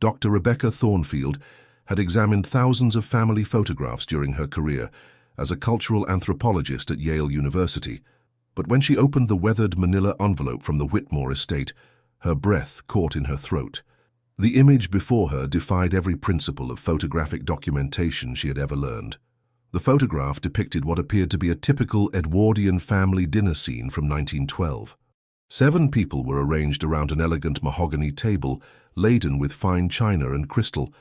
Dr. Rebecca Thornfield had examined thousands of family photographs during her career as a cultural anthropologist at Yale University. But when she opened the weathered manila envelope from the Whitmore estate, her breath caught in her throat. The image before her defied every principle of photographic documentation she had ever learned. The photograph depicted what appeared to be a typical Edwardian family dinner scene from 1912. 7 people were arranged around an elegant mahogany table laden with fine china and crystal,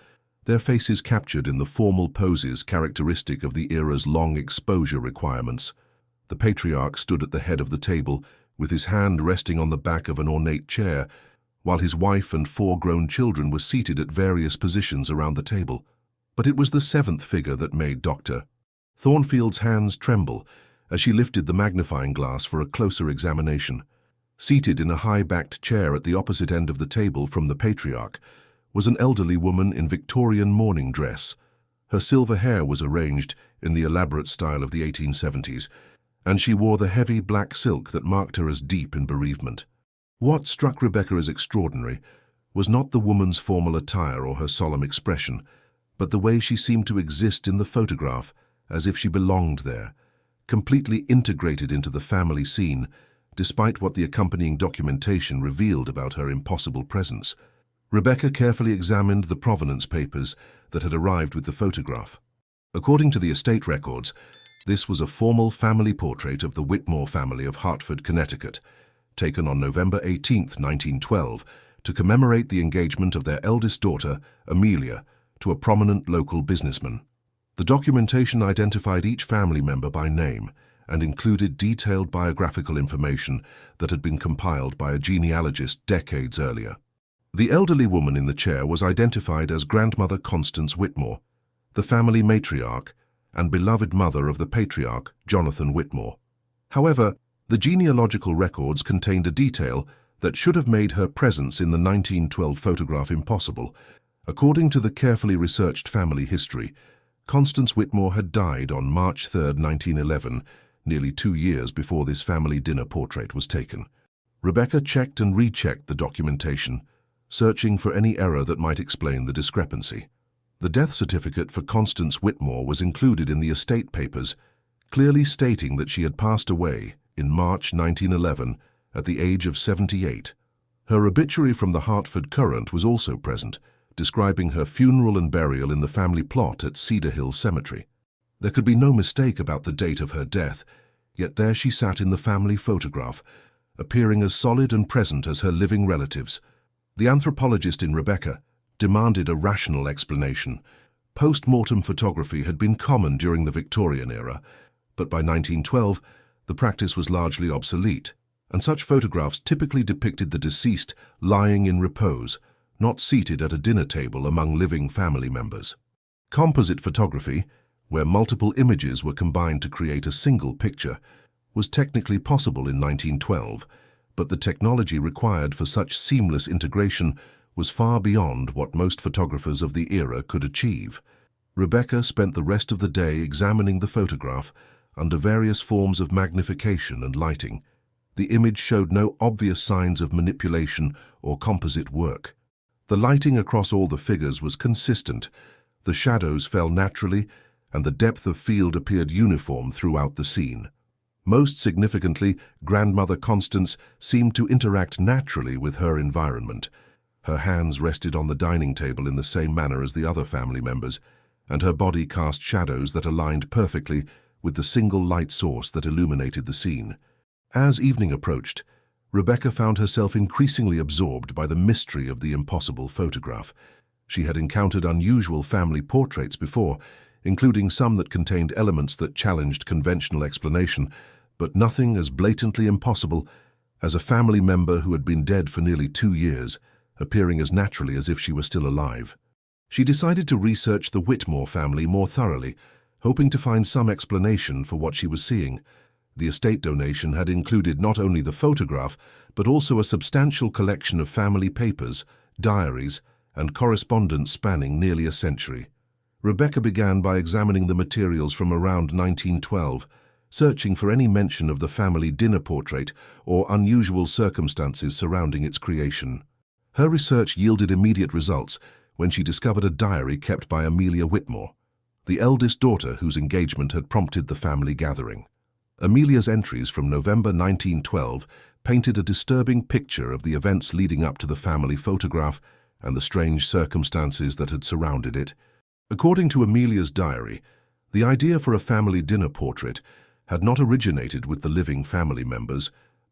their faces captured in the formal poses characteristic of the era's long exposure requirements. The patriarch stood at the head of the table, with his hand resting on the back of an ornate chair, while his wife and 4 grown children were seated at various positions around the table. But it was the 7th figure that made Dr. Thornfield's hands tremble as she lifted the magnifying glass for a closer examination. Seated in a high-backed chair at the opposite end of the table from the patriarch was an elderly woman in Victorian mourning dress. Her silver hair was arranged in the elaborate style of the 1870s, and she wore the heavy black silk that marked her as deep in bereavement. What struck Rebecca as extraordinary was not the woman's formal attire or her solemn expression, but the way she seemed to exist in the photograph, as if she belonged there, completely integrated into the family scene, despite what the accompanying documentation revealed about her impossible presence. Rebecca carefully examined the provenance papers that had arrived with the photograph. According to the estate records, this was a formal family portrait of the Whitmore family of Hartford, Connecticut, taken on November 18, 1912, to commemorate the engagement of their eldest daughter, Amelia, to a prominent local businessman. The documentation identified each family member by name and included detailed biographical information that had been compiled by a genealogist decades earlier. The elderly woman in the chair was identified as Grandmother Constance Whitmore, the family matriarch and beloved mother of the patriarch, Jonathan Whitmore. However, the genealogical records contained a detail that should have made her presence in the 1912 photograph impossible. According to the carefully researched family history, Constance Whitmore had died on March 3, 1911, nearly 2 years before this family dinner portrait was taken. Rebecca checked and rechecked the documentation, searching for any error that might explain the discrepancy. The death certificate for Constance Whitmore was included in the estate papers, clearly stating that she had passed away in March 1911 at the age of 78. Her obituary from the Hartford Courant was also present, describing her funeral and burial in the family plot at Cedar Hill Cemetery. There could be no mistake about the date of her death, yet there she sat in the family photograph, appearing as solid and present as her living relatives. The anthropologist in Rebecca demanded a rational explanation. Post-mortem photography had been common during the Victorian era, but by 1912, the practice was largely obsolete, and such photographs typically depicted the deceased lying in repose, not seated at a dinner table among living family members. Composite photography, where multiple images were combined to create a single picture, was technically possible in 1912, but the technology required for such seamless integration was far beyond what most photographers of the era could achieve. Rebecca spent the rest of the day examining the photograph under various forms of magnification and lighting. The image showed no obvious signs of manipulation or composite work. The lighting across all the figures was consistent, the shadows fell naturally, and the depth of field appeared uniform throughout the scene. Most significantly, Grandmother Constance seemed to interact naturally with her environment. Her hands rested on the dining table in the same manner as the other family members, and her body cast shadows that aligned perfectly with the single light source that illuminated the scene. As evening approached, Rebecca found herself increasingly absorbed by the mystery of the impossible photograph. She had encountered unusual family portraits before, including some that contained elements that challenged conventional explanation, but nothing as blatantly impossible as a family member who had been dead for nearly 2 years, appearing as naturally as if she were still alive. She decided to research the Whitmore family more thoroughly, hoping to find some explanation for what she was seeing. The estate donation had included not only the photograph, but also a substantial collection of family papers, diaries, and correspondence spanning nearly a century. Rebecca began by examining the materials from around 1912, searching for any mention of the family dinner portrait or unusual circumstances surrounding its creation. Her research yielded immediate results, when she discovered a diary kept by Amelia Whitmore, the eldest daughter whose engagement had prompted the family gathering. Amelia's entries from November 1912 painted a disturbing picture of the events leading up to the family photograph and the strange circumstances that had surrounded it. According to Amelia's diary, the idea for a family dinner portrait had not originated with the living family members,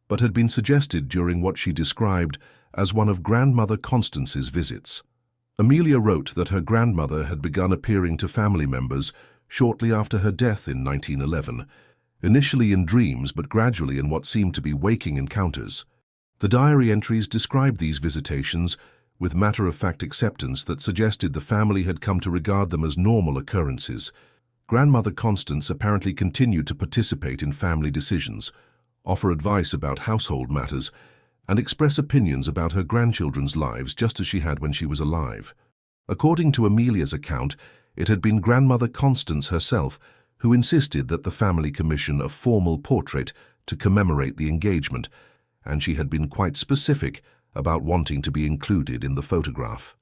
but had been suggested during what she described as one of Grandmother Constance's visits. Amelia wrote that her grandmother had begun appearing to family members shortly after her death in 1911, initially in dreams but gradually in what seemed to be waking encounters. The diary entries described these visitations with matter-of-fact acceptance that suggested the family had come to regard them as normal occurrences. Grandmother Constance apparently continued to participate in family decisions, offer advice about household matters, and express opinions about her grandchildren's lives just as she had when she was alive. According to Amelia's account, it had been Grandmother Constance herself who insisted that the family commission a formal portrait to commemorate the engagement, and she had been quite specific about wanting to be included in the photograph.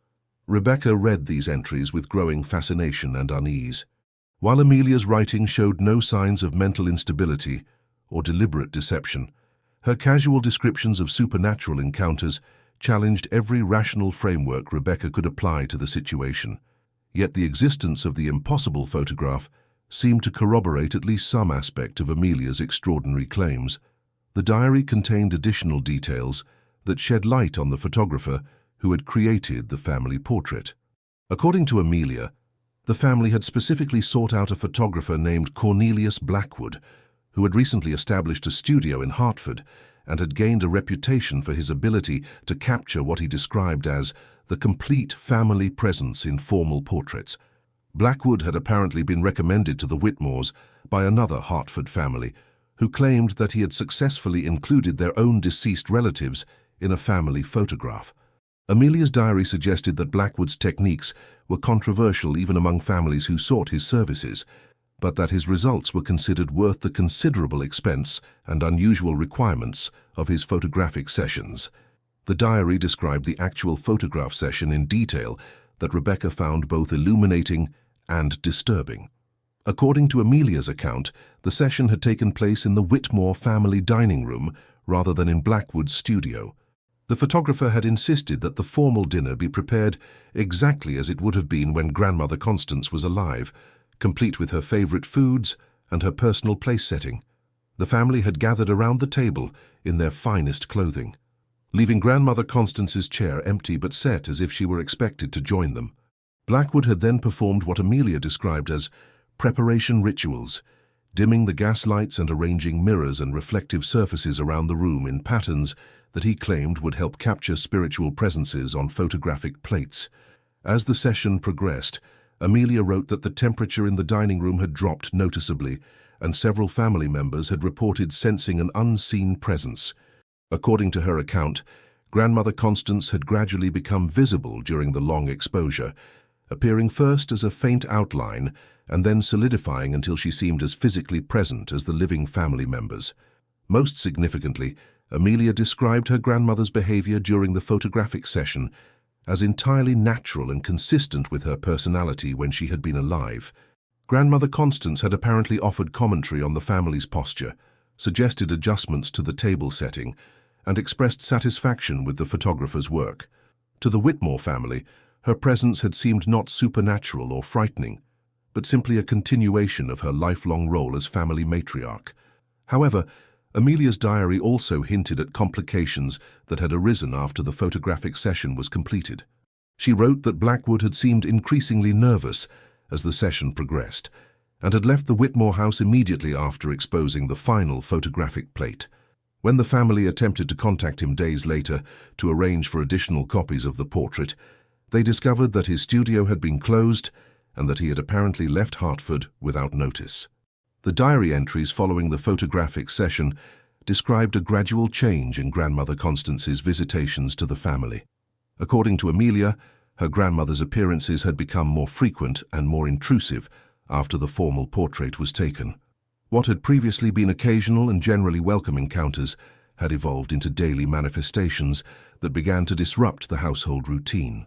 Rebecca read these entries with growing fascination and unease. While Amelia's writing showed no signs of mental instability or deliberate deception, her casual descriptions of supernatural encounters challenged every rational framework Rebecca could apply to the situation. Yet the existence of the impossible photograph seemed to corroborate at least some aspect of Amelia's extraordinary claims. The diary contained additional details that shed light on the photographer who had created the family portrait. According to Amelia, the family had specifically sought out a photographer named Cornelius Blackwood, who had recently established a studio in Hartford and had gained a reputation for his ability to capture what he described as the complete family presence in formal portraits. Blackwood had apparently been recommended to the Whitmores by another Hartford family, who claimed that he had successfully included their own deceased relatives in a family photograph. Amelia's diary suggested that Blackwood's techniques were controversial even among families who sought his services, but that his results were considered worth the considerable expense and unusual requirements of his photographic sessions. The diary described the actual photograph session in detail that Rebecca found both illuminating and disturbing. According to Amelia's account, the session had taken place in the Whitmore family dining room rather than in Blackwood's studio. The photographer had insisted that the formal dinner be prepared exactly as it would have been when Grandmother Constance was alive, complete with her favorite foods and her personal place setting. The family had gathered around the table in their finest clothing, leaving Grandmother Constance's chair empty but set as if she were expected to join them. Blackwood had then performed what Amelia described as preparation rituals, dimming the gas lights and arranging mirrors and reflective surfaces around the room in patterns that he claimed would help capture spiritual presences on photographic plates. As the session progressed, Amelia wrote that the temperature in the dining room had dropped noticeably, and several family members had reported sensing an unseen presence. According to her account, Grandmother Constance had gradually become visible during the long exposure, appearing first as a faint outline and then solidifying until she seemed as physically present as the living family members. Most significantly, Amelia described her grandmother's behavior during the photographic session as entirely natural and consistent with her personality when she had been alive. Grandmother Constance had apparently offered commentary on the family's posture, suggested adjustments to the table setting, and expressed satisfaction with the photographer's work. To the Whitmore family, her presence had seemed not supernatural or frightening, but simply a continuation of her lifelong role as family matriarch. However, Amelia's diary also hinted at complications that had arisen after the photographic session was completed. She wrote that Blackwood had seemed increasingly nervous as the session progressed, and had left the Whitmore house immediately after exposing the final photographic plate. When the family attempted to contact him days later to arrange for additional copies of the portrait, they discovered that his studio had been closed and that he had apparently left Hartford without notice. The diary entries following the photographic session described a gradual change in Grandmother Constance's visitations to the family. According to Amelia, her grandmother's appearances had become more frequent and more intrusive after the formal portrait was taken. What had previously been occasional and generally welcome encounters had evolved into daily manifestations that began to disrupt the household routine.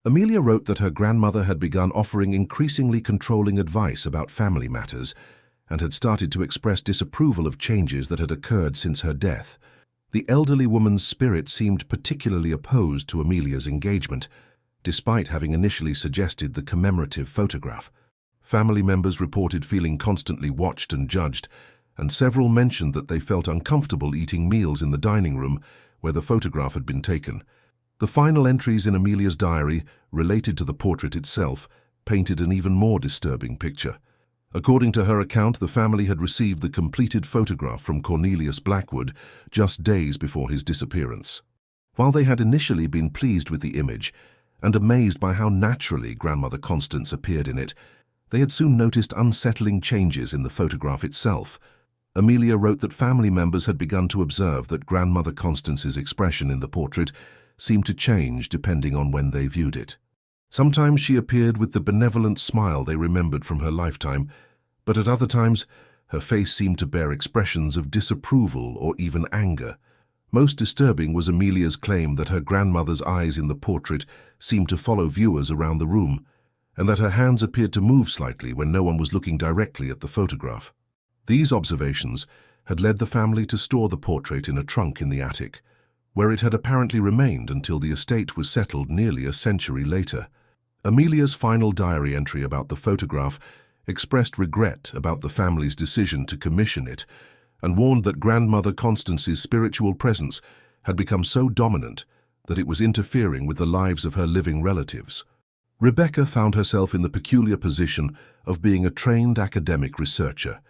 Amelia wrote that her grandmother had begun offering increasingly controlling advice about family matters and had started to express disapproval of changes that had occurred since her death. The elderly woman's spirit seemed particularly opposed to Amelia's engagement, despite having initially suggested the commemorative photograph. Family members reported feeling constantly watched and judged, and several mentioned that they felt uncomfortable eating meals in the dining room where the photograph had been taken. The final entries in Amelia's diary, related to the portrait itself, painted an even more disturbing picture. According to her account, the family had received the completed photograph from Cornelius Blackwood just days before his disappearance. While they had initially been pleased with the image and amazed by how naturally Grandmother Constance appeared in it, they had soon noticed unsettling changes in the photograph itself. Amelia wrote that family members had begun to observe that Grandmother Constance's expression in the portrait seemed to change depending on when they viewed it. Sometimes she appeared with the benevolent smile they remembered from her lifetime, but at other times her face seemed to bear expressions of disapproval or even anger. Most disturbing was Amelia's claim that her grandmother's eyes in the portrait seemed to follow viewers around the room, and that her hands appeared to move slightly when no one was looking directly at the photograph. These observations had led the family to store the portrait in a trunk in the attic, where it had apparently remained until the estate was settled nearly a century later. Amelia's final diary entry about the photograph expressed regret about the family's decision to commission it and warned that Grandmother Constance's spiritual presence had become so dominant that it was interfering with the lives of her living relatives. Rebecca found herself in the peculiar position of being a trained academic researcher,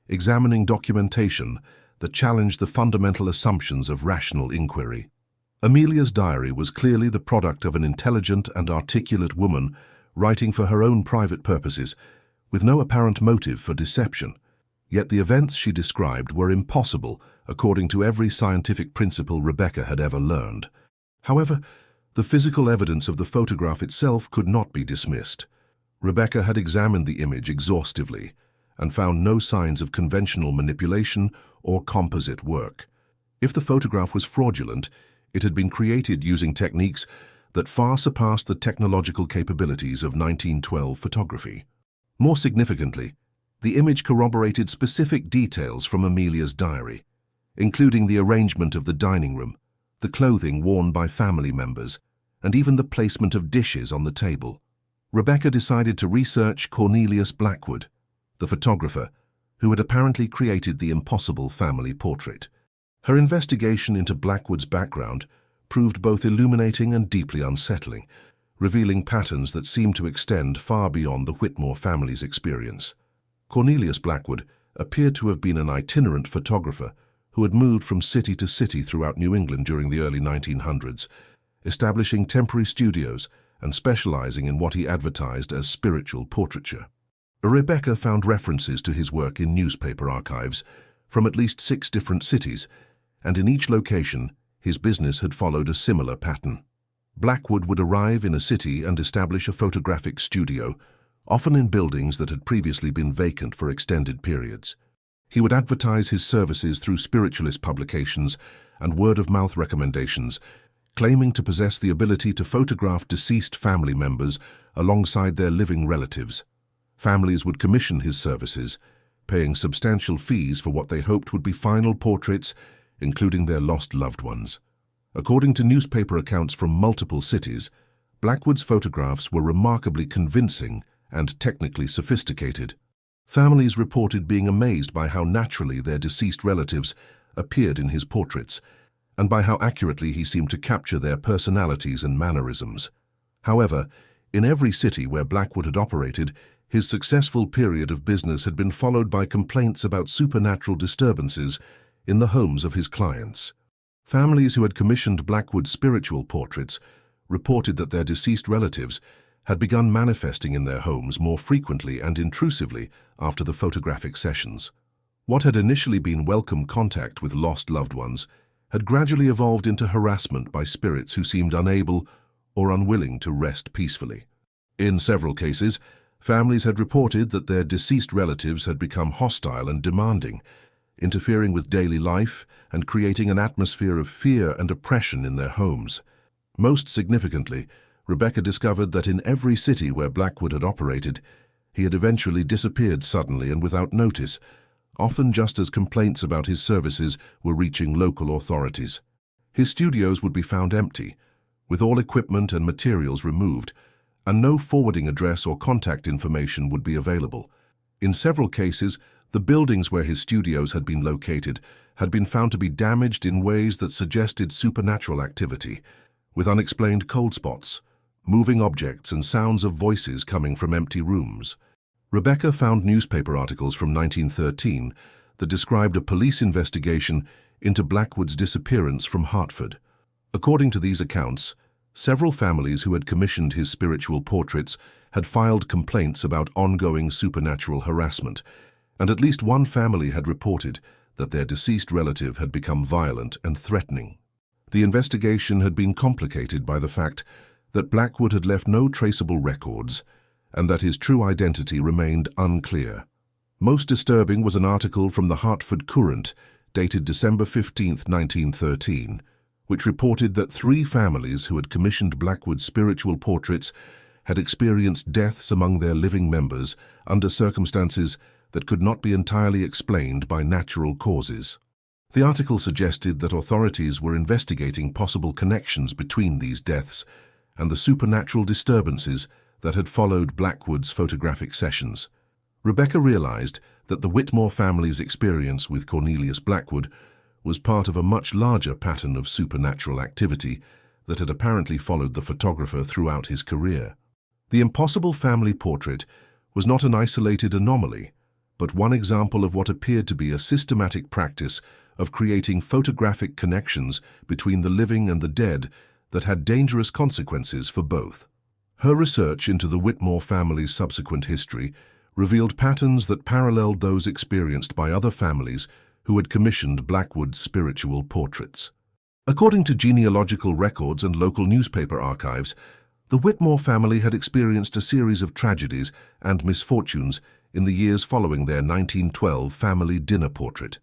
examining documentation that challenged the fundamental assumptions of rational inquiry. Amelia's diary was clearly the product of an intelligent and articulate woman writing for her own private purposes, with no apparent motive for deception. Yet the events she described were impossible according to every scientific principle Rebecca had ever learned. However, the physical evidence of the photograph itself could not be dismissed. Rebecca had examined the image exhaustively and found no signs of conventional manipulation or composite work. If the photograph was fraudulent, it had been created using techniques that far surpassed the technological capabilities of 1912 photography. More significantly, the image corroborated specific details from Amelia's diary, including the arrangement of the dining room, the clothing worn by family members, and even the placement of dishes on the table. Rebecca decided to research Cornelius Blackwood, the photographer who had apparently created the impossible family portrait. Her investigation into Blackwood's background proved both illuminating and deeply unsettling, revealing patterns that seemed to extend far beyond the Whitmore family's experience. Cornelius Blackwood appeared to have been an itinerant photographer who had moved from city to city throughout New England during the early 1900s, establishing temporary studios and specializing in what he advertised as spiritual portraiture. Rebecca found references to his work in newspaper archives from at least 6 different cities, and in each location, his business had followed a similar pattern. Blackwood would arrive in a city and establish a photographic studio, often in buildings that had previously been vacant for extended periods. He would advertise his services through spiritualist publications and word-of-mouth recommendations, claiming to possess the ability to photograph deceased family members alongside their living relatives. Families would commission his services, paying substantial fees for what they hoped would be final portraits, including their lost loved ones. According to newspaper accounts from multiple cities, Blackwood's photographs were remarkably convincing and technically sophisticated. Families reported being amazed by how naturally their deceased relatives appeared in his portraits, and by how accurately he seemed to capture their personalities and mannerisms. However, in every city where Blackwood had operated, his successful period of business had been followed by complaints about supernatural disturbances in the homes of his clients. Families who had commissioned Blackwood's spiritual portraits reported that their deceased relatives had begun manifesting in their homes more frequently and intrusively after the photographic sessions. What had initially been welcome contact with lost loved ones had gradually evolved into harassment by spirits who seemed unable or unwilling to rest peacefully. In several cases, families had reported that their deceased relatives had become hostile and demanding, interfering with daily life and creating an atmosphere of fear and oppression in their homes. Most significantly, Rebecca discovered that in every city where Blackwood had operated, he had eventually disappeared suddenly and without notice, often just as complaints about his services were reaching local authorities. His studios would be found empty, with all equipment and materials removed, and no forwarding address or contact information would be available. In several cases, the buildings where his studios had been located had been found to be damaged in ways that suggested supernatural activity, with unexplained cold spots, moving objects and sounds of voices coming from empty rooms. Rebecca found newspaper articles from 1913 that described a police investigation into Blackwood's disappearance from Hartford. According to these accounts, several families who had commissioned his spiritual portraits had filed complaints about ongoing supernatural harassment, and at least one family had reported that their deceased relative had become violent and threatening. The investigation had been complicated by the fact that Blackwood had left no traceable records and that his true identity remained unclear. Most disturbing was an article from the Hartford Courant dated December 15, 1913, which reported that 3 families who had commissioned Blackwood's spiritual portraits had experienced deaths among their living members under circumstances that could not be entirely explained by natural causes. The article suggested that authorities were investigating possible connections between these deaths and the supernatural disturbances that had followed Blackwood's photographic sessions. Rebecca realized that the Whitmore family's experience with Cornelius Blackwood was part of a much larger pattern of supernatural activity that had apparently followed the photographer throughout his career. The impossible family portrait was not an isolated anomaly, but one example of what appeared to be a systematic practice of creating photographic connections between the living and the dead that had dangerous consequences for both. Her research into the Whitmore family's subsequent history revealed patterns that paralleled those experienced by other families who had commissioned Blackwood's spiritual portraits. According to genealogical records and local newspaper archives, the Whitmore family had experienced a series of tragedies and misfortunes in the years following their 1912 family dinner portrait.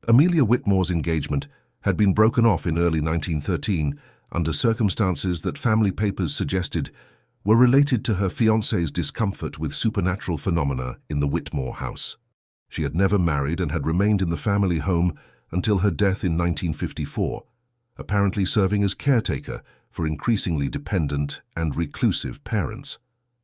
Amelia Whitmore's engagement had been broken off in early 1913 under circumstances that family papers suggested were related to her fiancé's discomfort with supernatural phenomena in the Whitmore house. She had never married and had remained in the family home until her death in 1954, apparently serving as caretaker for increasingly dependent and reclusive parents.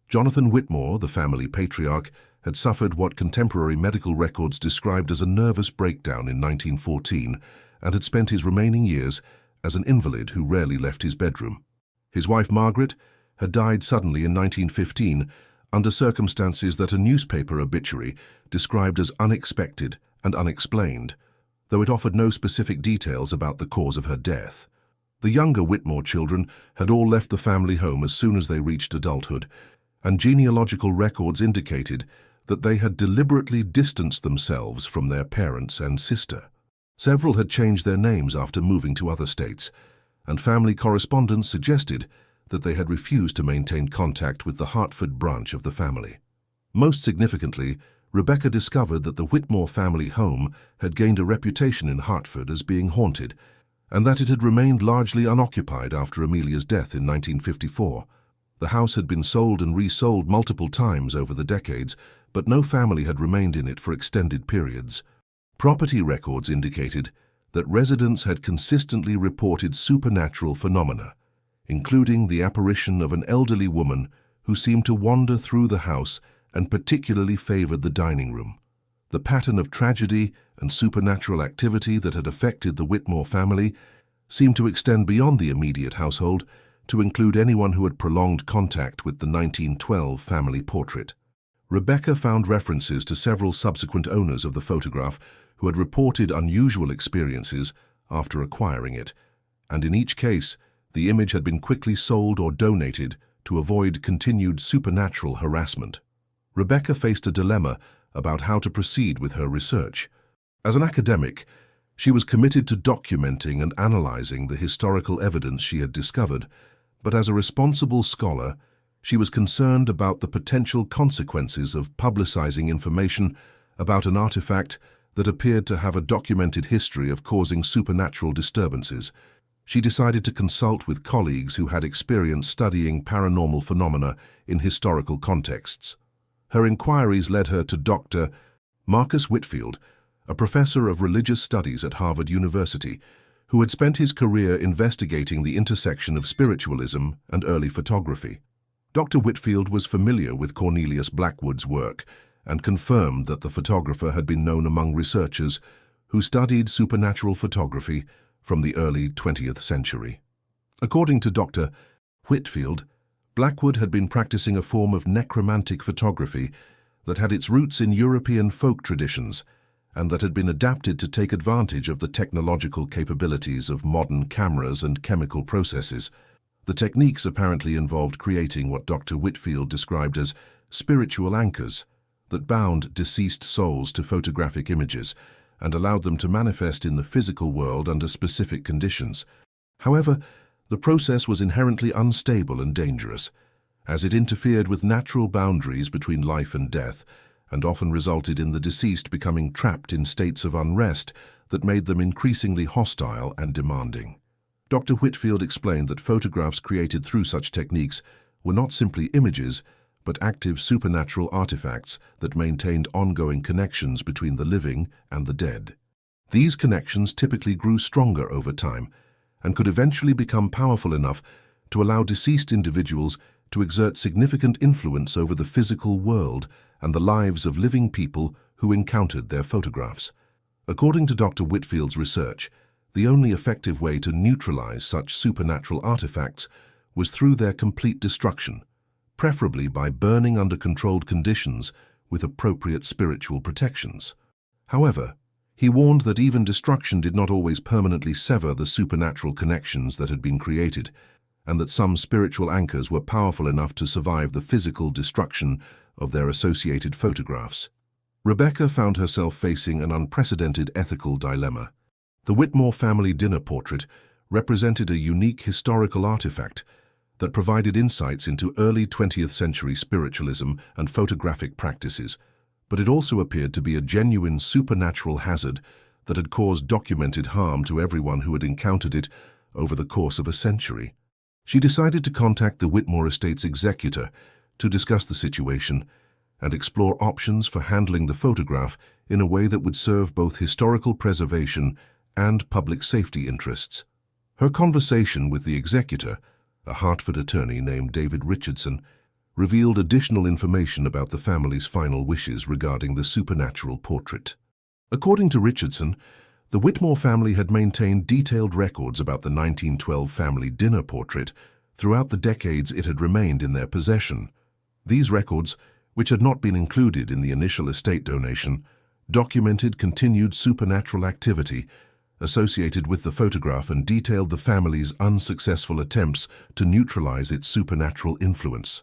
Jonathan Whitmore, the family patriarch, had suffered what contemporary medical records described as a nervous breakdown in 1914 and had spent his remaining years as an invalid who rarely left his bedroom. His wife Margaret had died suddenly in 1915 under circumstances that a newspaper obituary described as unexpected and unexplained, though it offered no specific details about the cause of her death. The younger Whitmore children had all left the family home as soon as they reached adulthood, and genealogical records indicated that they had deliberately distanced themselves from their parents and sister. Several had changed their names after moving to other states, and family correspondence suggested that they had refused to maintain contact with the Hartford branch of the family. Most significantly, Rebecca discovered that the Whitmore family home had gained a reputation in Hartford as being haunted, and that it had remained largely unoccupied after Amelia's death in 1954. The house had been sold and resold multiple times over the decades, but no family had remained in it for extended periods. Property records indicated that residents had consistently reported supernatural phenomena, including the apparition of an elderly woman who seemed to wander through the house and particularly favored the dining room. The pattern of tragedy and supernatural activity that had affected the Whitmore family seemed to extend beyond the immediate household to include anyone who had prolonged contact with the 1912 family portrait. Rebecca found references to several subsequent owners of the photograph who had reported unusual experiences after acquiring it, and in each case, the image had been quickly sold or donated to avoid continued supernatural harassment. Rebecca faced a dilemma about how to proceed with her research. As an academic, she was committed to documenting and analyzing the historical evidence she had discovered, but as a responsible scholar, she was concerned about the potential consequences of publicizing information about an artifact that appeared to have a documented history of causing supernatural disturbances. She decided to consult with colleagues who had experience studying paranormal phenomena in historical contexts. Her inquiries led her to Dr. Marcus Whitfield, a professor of religious studies at Harvard University, who had spent his career investigating the intersection of spiritualism and early photography. Dr. Whitfield was familiar with Cornelius Blackwood's work and confirmed that the photographer had been known among researchers who studied supernatural photography from the early 20th century. According to Dr. Whitfield, Blackwood had been practicing a form of necromantic photography that had its roots in European folk traditions and that had been adapted to take advantage of the technological capabilities of modern cameras and chemical processes. The techniques apparently involved creating what Dr. Whitfield described as spiritual anchors that bound deceased souls to photographic images and allowed them to manifest in the physical world under specific conditions. However, the process was inherently unstable and dangerous, as it interfered with natural boundaries between life and death, and often resulted in the deceased becoming trapped in states of unrest that made them increasingly hostile and demanding. Dr. Whitfield explained that photographs created through such techniques were not simply images, but active supernatural artifacts that maintained ongoing connections between the living and the dead. These connections typically grew stronger over time and could eventually become powerful enough to allow deceased individuals to exert significant influence over the physical world and the lives of living people who encountered their photographs. According to Dr. Whitfield's research, the only effective way to neutralize such supernatural artifacts was through their complete destruction, preferably by burning under controlled conditions with appropriate spiritual protections. However, he warned that even destruction did not always permanently sever the supernatural connections that had been created, and that some spiritual anchors were powerful enough to survive the physical destruction of their associated photographs. Rebecca found herself facing an unprecedented ethical dilemma. The Whitmore family dinner portrait represented a unique historical artifact that provided insights into early 20th century spiritualism and photographic practices, but it also appeared to be a genuine supernatural hazard that had caused documented harm to everyone who had encountered it over the course of a century. She decided to contact the Whitmore estate's executor to discuss the situation and explore options for handling the photograph in a way that would serve both historical preservation and public safety interests. Her conversation with the executor, a Hartford attorney named David Richardson, revealed additional information about the family's final wishes regarding the supernatural portrait. According to Richardson, the Whitmore family had maintained detailed records about the 1912 family dinner portrait throughout the decades it had remained in their possession. These records, which had not been included in the initial estate donation, documented continued supernatural activity associated with the photograph and detailed the family's unsuccessful attempts to neutralize its supernatural influence.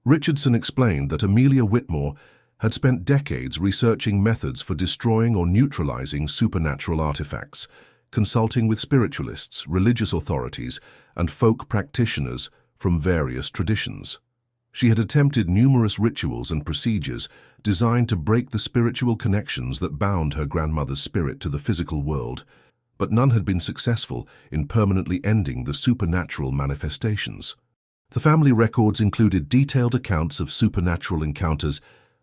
Richardson explained that Amelia Whitmore had spent decades researching methods for destroying or neutralizing supernatural artifacts, consulting with spiritualists, religious authorities, and folk practitioners from various traditions. She had attempted numerous rituals and procedures designed to break the spiritual connections that bound her grandmother's spirit to the physical world, but none had been successful in permanently ending the supernatural manifestations. The family records included detailed accounts of supernatural encounters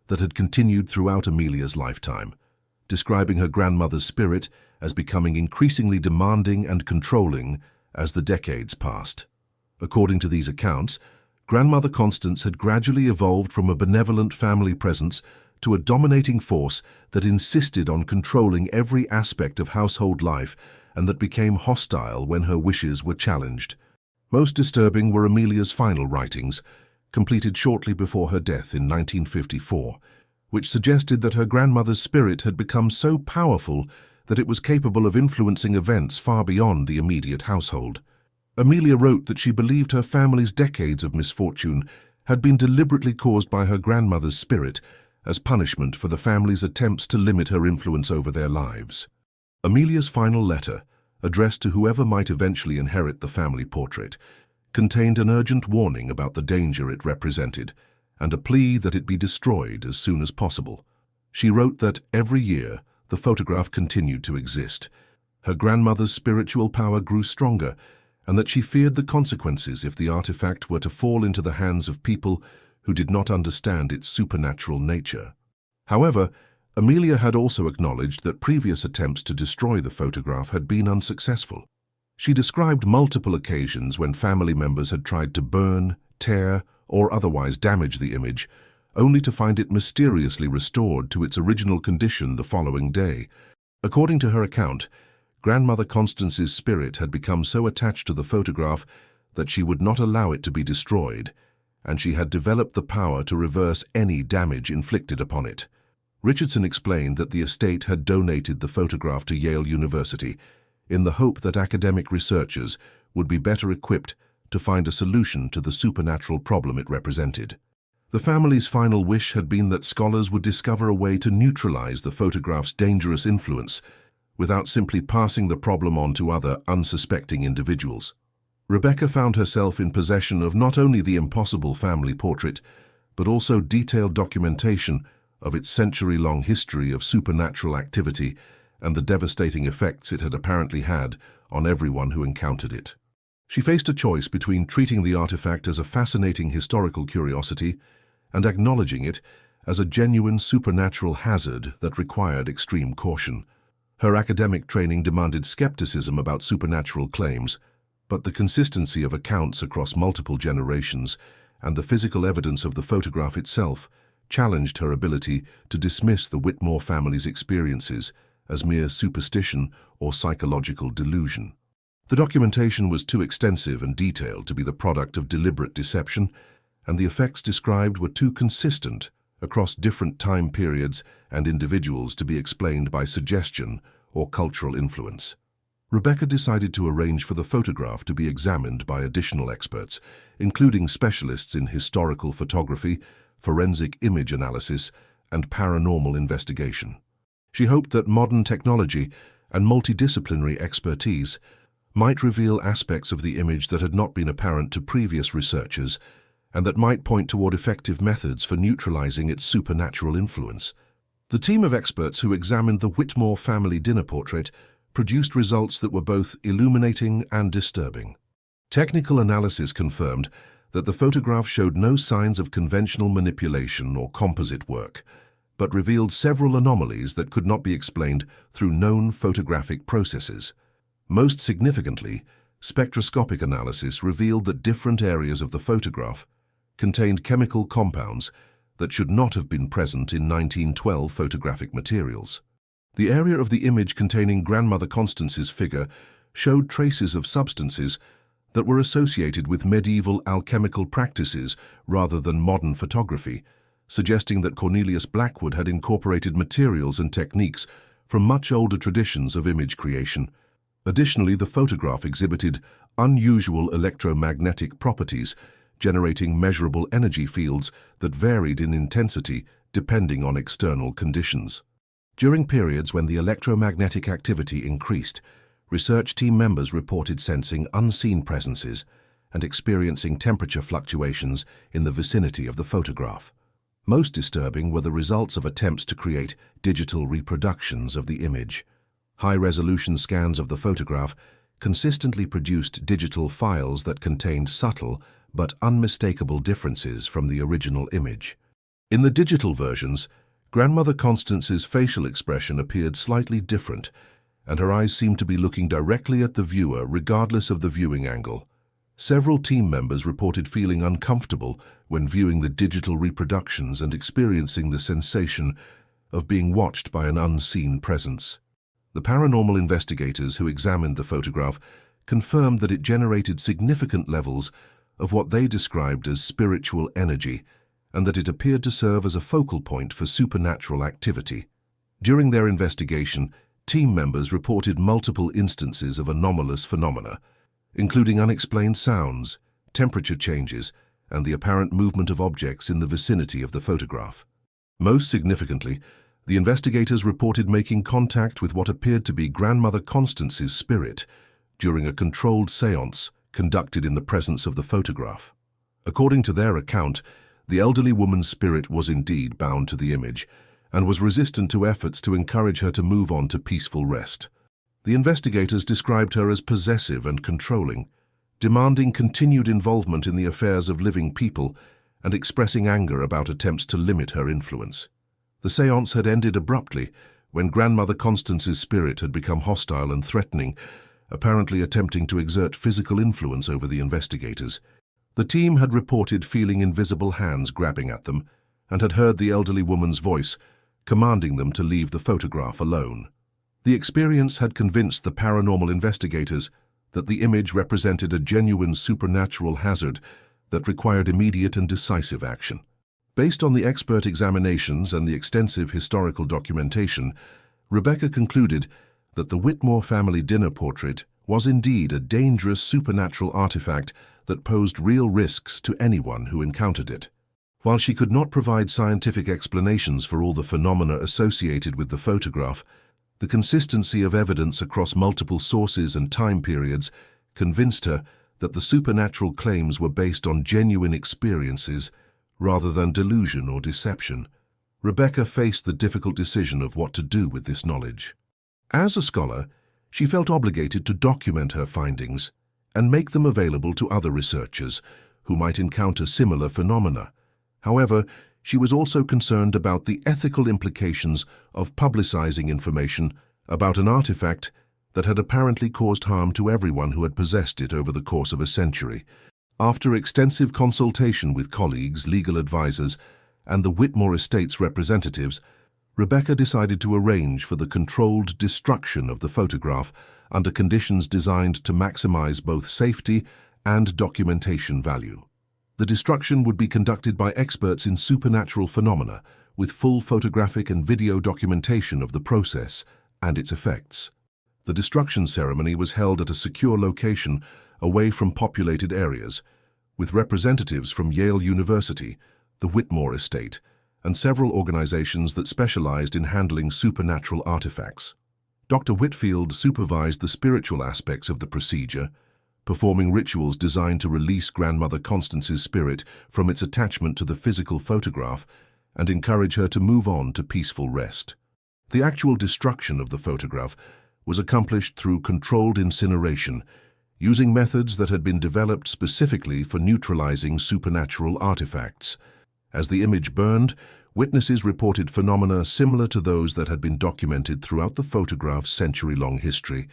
that had continued throughout Amelia's lifetime, describing her grandmother's spirit as becoming increasingly demanding and controlling as the decades passed. According to these accounts, Grandmother Constance had gradually evolved from a benevolent family presence to a dominating force that insisted on controlling every aspect of household life and that became hostile when her wishes were challenged. Most disturbing were Amelia's final writings, completed shortly before her death in 1954, which suggested that her grandmother's spirit had become so powerful that it was capable of influencing events far beyond the immediate household. Amelia wrote that she believed her family's decades of misfortune had been deliberately caused by her grandmother's spirit as punishment for the family's attempts to limit her influence over their lives. Amelia's final letter, addressed to whoever might eventually inherit the family portrait, contained an urgent warning about the danger it represented and a plea that it be destroyed as soon as possible. She wrote that every year the photograph continued to exist. Her grandmother's spiritual power grew stronger, and that she feared the consequences if the artifact were to fall into the hands of people who did not understand its supernatural nature. However, Amelia had also acknowledged that previous attempts to destroy the photograph had been unsuccessful. She described multiple occasions when family members had tried to burn, tear, or otherwise damage the image, only to find it mysteriously restored to its original condition the following day. According to her account, Grandmother Constance's spirit had become so attached to the photograph that she would not allow it to be destroyed, and she had developed the power to reverse any damage inflicted upon it. Richardson explained that the estate had donated the photograph to Yale University in the hope that academic researchers would be better equipped to find a solution to the supernatural problem it represented. The family's final wish had been that scholars would discover a way to neutralize the photograph's dangerous influence without simply passing the problem on to other unsuspecting individuals. Rebecca found herself in possession of not only the impossible family portrait, but also detailed documentation of its century-long history of supernatural activity and the devastating effects it had apparently had on everyone who encountered it. She faced a choice between treating the artifact as a fascinating historical curiosity and acknowledging it as a genuine supernatural hazard that required extreme caution. Her academic training demanded skepticism about supernatural claims, but the consistency of accounts across multiple generations and the physical evidence of the photograph itself challenged her ability to dismiss the Whitmore family's experiences as mere superstition or psychological delusion. The documentation was too extensive and detailed to be the product of deliberate deception, and the effects described were too consistent across different time periods and individuals to be explained by suggestion or cultural influence. Rebecca decided to arrange for the photograph to be examined by additional experts, including specialists in historical photography, forensic image analysis, and paranormal investigation. She hoped that modern technology and multidisciplinary expertise might reveal aspects of the image that had not been apparent to previous researchers and that might point toward effective methods for neutralizing its supernatural influence. The team of experts who examined the Whitmore family dinner portrait produced results that were both illuminating and disturbing. Technical analysis confirmed that the photograph showed no signs of conventional manipulation or composite work, but revealed several anomalies that could not be explained through known photographic processes. Most significantly, spectroscopic analysis revealed that different areas of the photograph contained chemical compounds that should not have been present in 1912 photographic materials. The area of the image containing Grandmother Constance's figure showed traces of substances that were associated with medieval alchemical practices rather than modern photography, suggesting that Cornelius Blackwood had incorporated materials and techniques from much older traditions of image creation. Additionally, the photograph exhibited unusual electromagnetic properties, generating measurable energy fields that varied in intensity depending on external conditions. During periods when the electromagnetic activity increased, research team members reported sensing unseen presences and experiencing temperature fluctuations in the vicinity of the photograph. Most disturbing were the results of attempts to create digital reproductions of the image. High-resolution scans of the photograph consistently produced digital files that contained subtle but unmistakable differences from the original image. In the digital versions, Grandmother Constance's facial expression appeared slightly different, and her eyes seemed to be looking directly at the viewer regardless of the viewing angle. Several team members reported feeling uncomfortable when viewing the digital reproductions and experiencing the sensation of being watched by an unseen presence. The paranormal investigators who examined the photograph confirmed that it generated significant levels of what they described as spiritual energy, and that it appeared to serve as a focal point for supernatural activity. During their investigation, team members reported multiple instances of anomalous phenomena, including unexplained sounds, temperature changes, and the apparent movement of objects in the vicinity of the photograph. Most significantly, the investigators reported making contact with what appeared to be Grandmother Constance's spirit during a controlled séance conducted in the presence of the photograph. According to their account, the elderly woman's spirit was indeed bound to the image and was resistant to efforts to encourage her to move on to peaceful rest. The investigators described her as possessive and controlling, demanding continued involvement in the affairs of living people and expressing anger about attempts to limit her influence. The séance had ended abruptly when Grandmother Constance's spirit had become hostile and threatening, apparently attempting to exert physical influence over the investigators. The team had reported feeling invisible hands grabbing at them and had heard the elderly woman's voice, commanding them to leave the photograph alone. The experience had convinced the paranormal investigators that the image represented a genuine supernatural hazard that required immediate and decisive action. Based on the expert examinations and the extensive historical documentation, Rebecca concluded that the Whitmore family dinner portrait was indeed a dangerous supernatural artifact that posed real risks to anyone who encountered it. While she could not provide scientific explanations for all the phenomena associated with the photograph, the consistency of evidence across multiple sources and time periods convinced her that the supernatural claims were based on genuine experiences rather than delusion or deception. Rebecca faced the difficult decision of what to do with this knowledge. As a scholar, she felt obligated to document her findings and make them available to other researchers who might encounter similar phenomena. However, she was also concerned about the ethical implications of publicizing information about an artifact that had apparently caused harm to everyone who had possessed it over the course of a century. After extensive consultation with colleagues, legal advisors, and the Whitmore estate's representatives, Rebecca decided to arrange for the controlled destruction of the photograph under conditions designed to maximize both safety and documentation value. The destruction would be conducted by experts in supernatural phenomena, with full photographic and video documentation of the process and its effects. The destruction ceremony was held at a secure location away from populated areas, with representatives from Yale University, the Whitmore estate, and several organizations that specialized in handling supernatural artifacts. Dr. Whitfield supervised the spiritual aspects of the procedure, performing rituals designed to release Grandmother Constance's spirit from its attachment to the physical photograph and encourage her to move on to peaceful rest. The actual destruction of the photograph was accomplished through controlled incineration, using methods that had been developed specifically for neutralizing supernatural artifacts. As the image burned, witnesses reported phenomena similar to those that had been documented throughout the photograph's century-long history,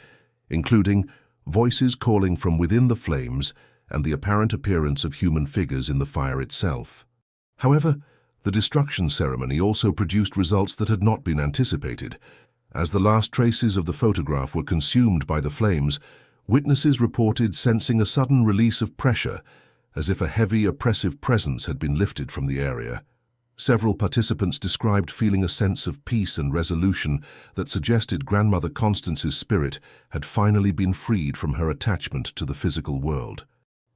including voices calling from within the flames and the apparent appearance of human figures in the fire itself. However, the destruction ceremony also produced results that had not been anticipated. As the last traces of the photograph were consumed by the flames, witnesses reported sensing a sudden release of pressure, as if a heavy, oppressive presence had been lifted from the area. Several participants described feeling a sense of peace and resolution that suggested Grandmother Constance's spirit had finally been freed from her attachment to the physical world.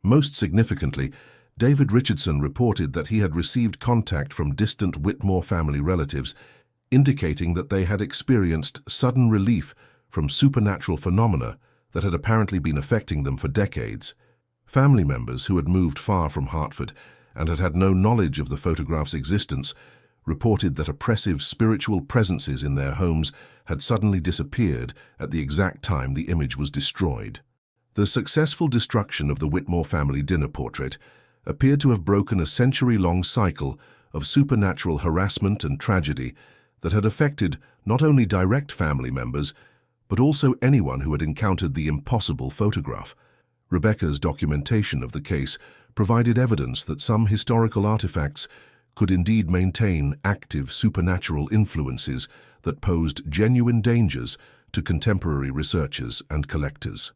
Most significantly, David Richardson reported that he had received contact from distant Whitmore family relatives, indicating that they had experienced sudden relief from supernatural phenomena that had apparently been affecting them for decades. Family members who had moved far from Hartford and had had no knowledge of the photograph's existence reported that oppressive spiritual presences in their homes had suddenly disappeared at the exact time the image was destroyed. The successful destruction of the Whitmore family dinner portrait appeared to have broken a century-long cycle of supernatural harassment and tragedy that had affected not only direct family members, but also anyone who had encountered the impossible photograph. Rebecca's documentation of the case provided evidence that some historical artifacts could indeed maintain active supernatural influences that posed genuine dangers to contemporary researchers and collectors.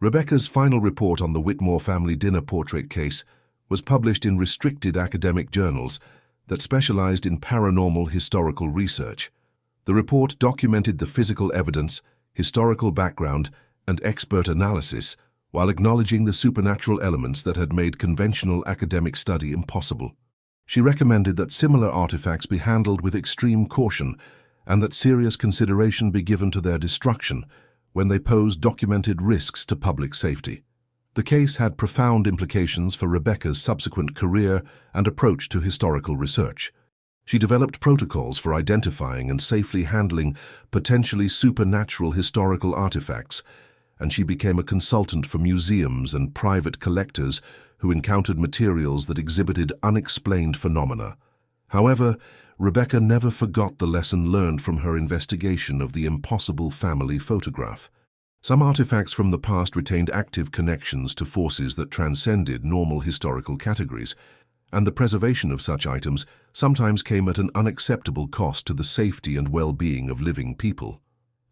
Rebecca's final report on the Whitmore family dinner portrait case was published in restricted academic journals that specialized in paranormal historical research. The report documented the physical evidence, historical background, and expert analysis, while acknowledging the supernatural elements that had made conventional academic study impossible. She recommended that similar artifacts be handled with extreme caution and that serious consideration be given to their destruction when they pose documented risks to public safety. The case had profound implications for Rebecca's subsequent career and approach to historical research. She developed protocols for identifying and safely handling potentially supernatural historical artifacts, and she became a consultant for museums and private collectors who encountered materials that exhibited unexplained phenomena. However, Rebecca never forgot the lesson learned from her investigation of the impossible family photograph. Some artifacts from the past retained active connections to forces that transcended normal historical categories, and the preservation of such items sometimes came at an unacceptable cost to the safety and well-being of living people.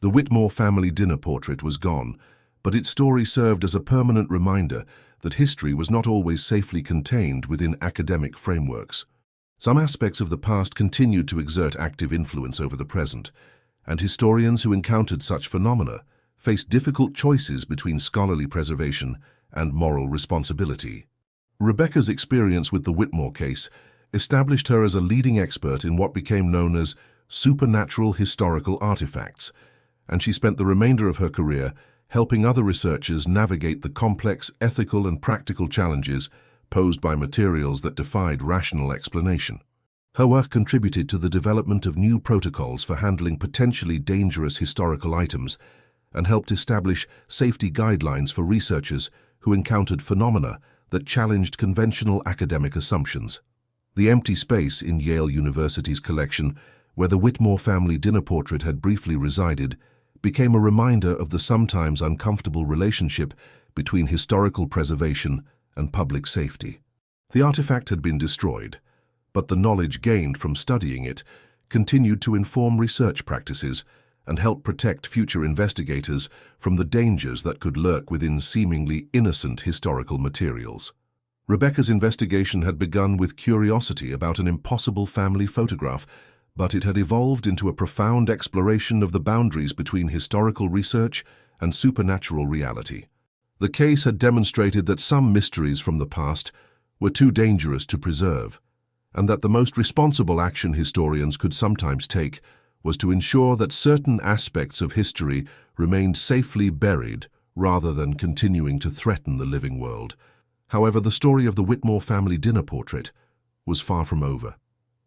The Whitmore family dinner portrait was gone, but its story served as a permanent reminder that history was not always safely contained within academic frameworks. Some aspects of the past continued to exert active influence over the present, and historians who encountered such phenomena faced difficult choices between scholarly preservation and moral responsibility. Rebecca's experience with the Whitmore case established her as a leading expert in what became known as supernatural historical artifacts, and she spent the remainder of her career helping other researchers navigate the complex ethical and practical challenges posed by materials that defied rational explanation. Her work contributed to the development of new protocols for handling potentially dangerous historical items and helped establish safety guidelines for researchers who encountered phenomena that challenged conventional academic assumptions. The empty space in Yale University's collection, where the Whitmore family dinner portrait had briefly resided, became a reminder of the sometimes uncomfortable relationship between historical preservation and public safety. The artifact had been destroyed, but the knowledge gained from studying it continued to inform research practices and help protect future investigators from the dangers that could lurk within seemingly innocent historical materials. Rebecca's investigation had begun with curiosity about an impossible family photograph, but it had evolved into a profound exploration of the boundaries between historical research and supernatural reality. The case had demonstrated that some mysteries from the past were too dangerous to preserve, and that the most responsible action historians could sometimes take was to ensure that certain aspects of history remained safely buried rather than continuing to threaten the living world. However, the story of the Whitmore family dinner portrait was far from over.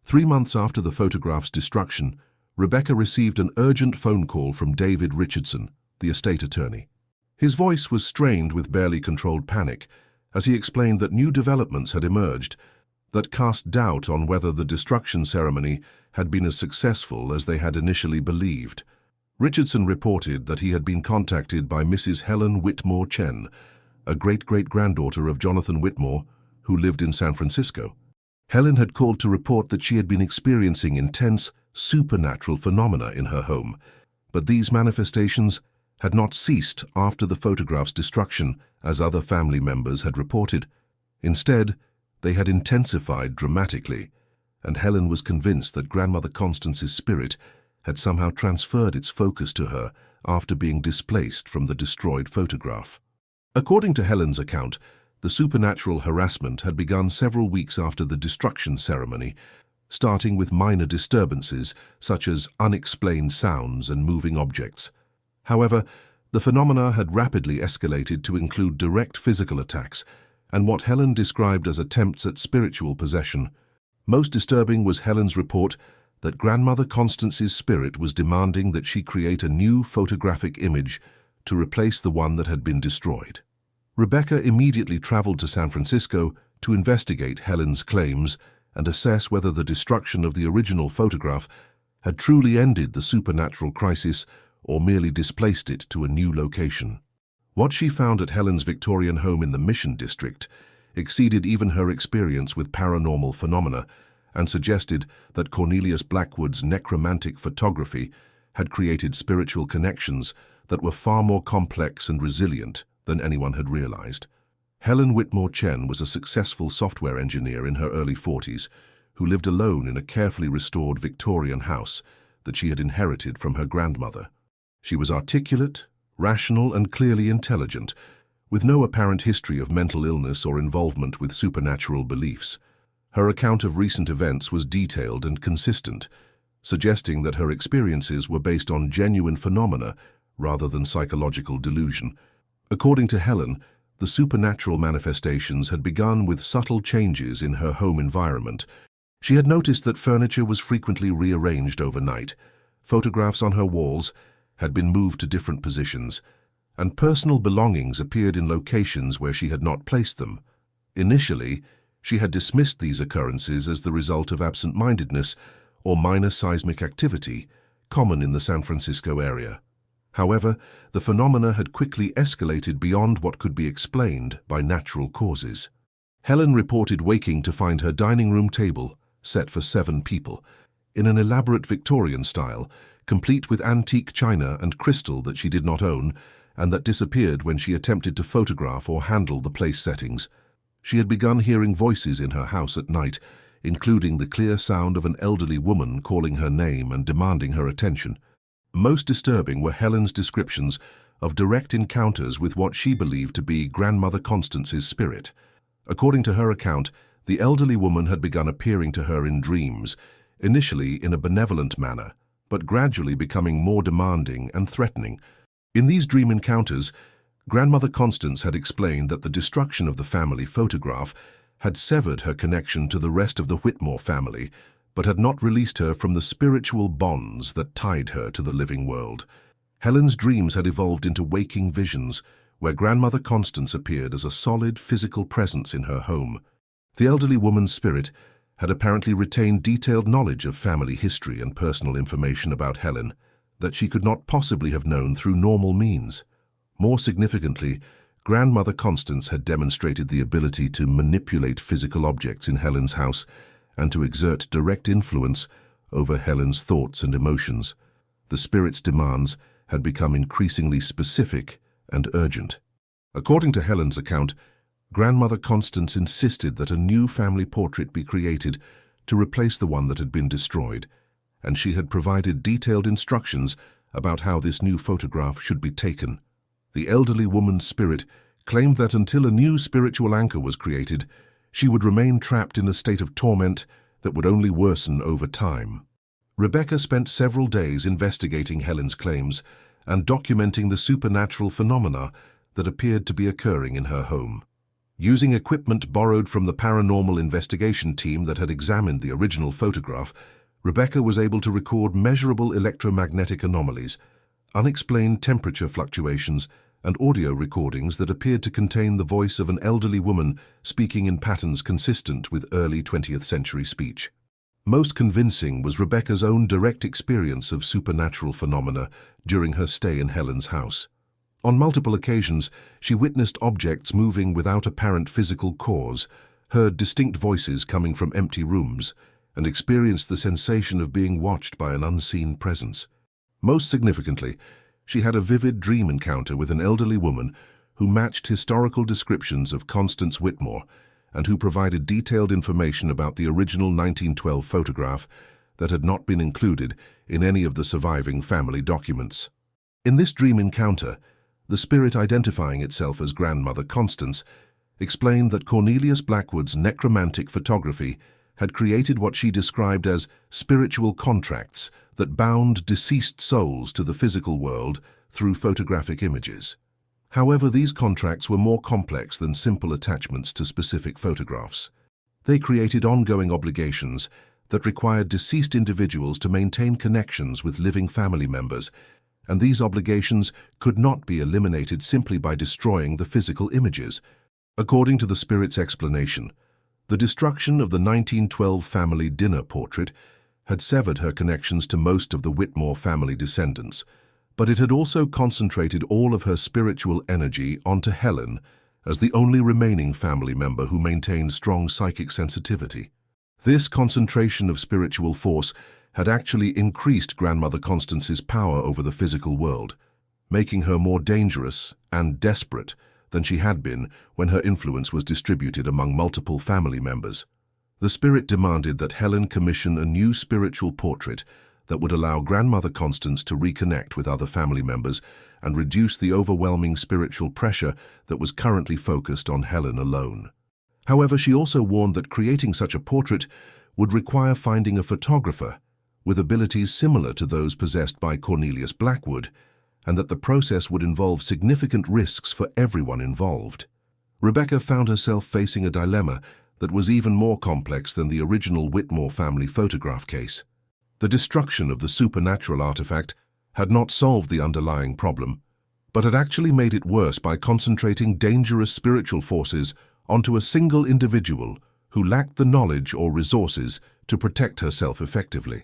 3 months after the photograph's destruction, Rebecca received an urgent phone call from David Richardson, the estate attorney. His voice was strained with barely controlled panic as he explained that new developments had emerged that cast doubt on whether the destruction ceremony had been as successful as they had initially believed. Richardson reported that he had been contacted by Mrs. Helen Whitmore Chen, a great-great-granddaughter of Jonathan Whitmore, who lived in San Francisco. Helen had called to report that she had been experiencing intense, supernatural phenomena in her home, but these manifestations had not ceased after the photograph's destruction, as other family members had reported. Instead, they had intensified dramatically, and Helen was convinced that Grandmother Constance's spirit had somehow transferred its focus to her after being displaced from the destroyed photograph. According to Helen's account, the supernatural harassment had begun several weeks after the destruction ceremony, starting with minor disturbances such as unexplained sounds and moving objects. However, the phenomena had rapidly escalated to include direct physical attacks and what Helen described as attempts at spiritual possession. Most disturbing was Helen's report that Grandmother Constance's spirit was demanding that she create a new photographic image to replace the one that had been destroyed. Rebecca immediately traveled to San Francisco to investigate Helen's claims and assess whether the destruction of the original photograph had truly ended the supernatural crisis or merely displaced it to a new location. What she found at Helen's Victorian home in the Mission District exceeded even her experience with paranormal phenomena and suggested that Cornelius Blackwood's necromantic photography had created spiritual connections that were far more complex and resilient than anyone had realized. Helen Whitmore Chen was a successful software engineer in her early 40s who lived alone in a carefully restored Victorian house that she had inherited from her grandmother. She was articulate, rational, and clearly intelligent, with no apparent history of mental illness or involvement with supernatural beliefs. Her account of recent events was detailed and consistent, suggesting that her experiences were based on genuine phenomena rather than psychological delusion. According to Helen, the supernatural manifestations had begun with subtle changes in her home environment. She had noticed that furniture was frequently rearranged overnight, photographs on her walls had been moved to different positions, and personal belongings appeared in locations where she had not placed them. Initially, she had dismissed these occurrences as the result of absent-mindedness or minor seismic activity, common in the San Francisco area. However, the phenomena had quickly escalated beyond what could be explained by natural causes. Helen reported waking to find her dining room table, set for 7 people, in an elaborate Victorian style, complete with antique china and crystal that she did not own and that disappeared when she attempted to photograph or handle the place settings. She had begun hearing voices in her house at night, including the clear sound of an elderly woman calling her name and demanding her attention. Most disturbing were Helen's descriptions of direct encounters with what she believed to be Grandmother Constance's spirit. According to her account, the elderly woman had begun appearing to her in dreams, initially in a benevolent manner, but gradually becoming more demanding and threatening. In these dream encounters, Grandmother Constance had explained that the destruction of the family photograph had severed her connection to the rest of the Whitmore family, but had not released her from the spiritual bonds that tied her to the living world. Helen's dreams had evolved into waking visions, where Grandmother Constance appeared as a solid physical presence in her home. The elderly woman's spirit had apparently retained detailed knowledge of family history and personal information about Helen that she could not possibly have known through normal means. More significantly, Grandmother Constance had demonstrated the ability to manipulate physical objects in Helen's house and to exert direct influence over Helen's thoughts and emotions. The spirit's demands had become increasingly specific and urgent. According to Helen's account, Grandmother Constance insisted that a new family portrait be created to replace the one that had been destroyed, and she had provided detailed instructions about how this new photograph should be taken. The elderly woman's spirit claimed that until a new spiritual anchor was created, she would remain trapped in a state of torment that would only worsen over time. Rebecca spent several days investigating Helen's claims and documenting the supernatural phenomena that appeared to be occurring in her home. Using equipment borrowed from the paranormal investigation team that had examined the original photograph, Rebecca was able to record measurable electromagnetic anomalies, unexplained temperature fluctuations, and audio recordings that appeared to contain the voice of an elderly woman speaking in patterns consistent with early 20th century speech. Most convincing was Rebecca's own direct experience of supernatural phenomena during her stay in Helen's house. On multiple occasions, she witnessed objects moving without apparent physical cause, heard distinct voices coming from empty rooms, and experienced the sensation of being watched by an unseen presence. Most significantly, she had a vivid dream encounter with an elderly woman who matched historical descriptions of Constance Whitmore and who provided detailed information about the original 1912 photograph that had not been included in any of the surviving family documents. In this dream encounter, the spirit identifying itself as Grandmother Constance explained that Cornelius Blackwood's necromantic photography had created what she described as spiritual contracts that bound deceased souls to the physical world through photographic images. However, these contracts were more complex than simple attachments to specific photographs. They created ongoing obligations that required deceased individuals to maintain connections with living family members, and these obligations could not be eliminated simply by destroying the physical images. According to the spirit's explanation, the destruction of the 1912 family dinner portrait had severed her connections to most of the Whitmore family descendants, but it had also concentrated all of her spiritual energy onto Helen as the only remaining family member who maintained strong psychic sensitivity. This concentration of spiritual force had actually increased Grandmother Constance's power over the physical world, making her more dangerous and desperate than she had been when her influence was distributed among multiple family members. The spirit demanded that Helen commission a new spiritual portrait that would allow Grandmother Constance to reconnect with other family members and reduce the overwhelming spiritual pressure that was currently focused on Helen alone. However, she also warned that creating such a portrait would require finding a photographer with abilities similar to those possessed by Cornelius Blackwood, and that the process would involve significant risks for everyone involved. Rebecca found herself facing a dilemma that was even more complex than the original Whitmore family photograph case. The destruction of the supernatural artifact had not solved the underlying problem, but had actually made it worse by concentrating dangerous spiritual forces onto a single individual who lacked the knowledge or resources to protect herself effectively.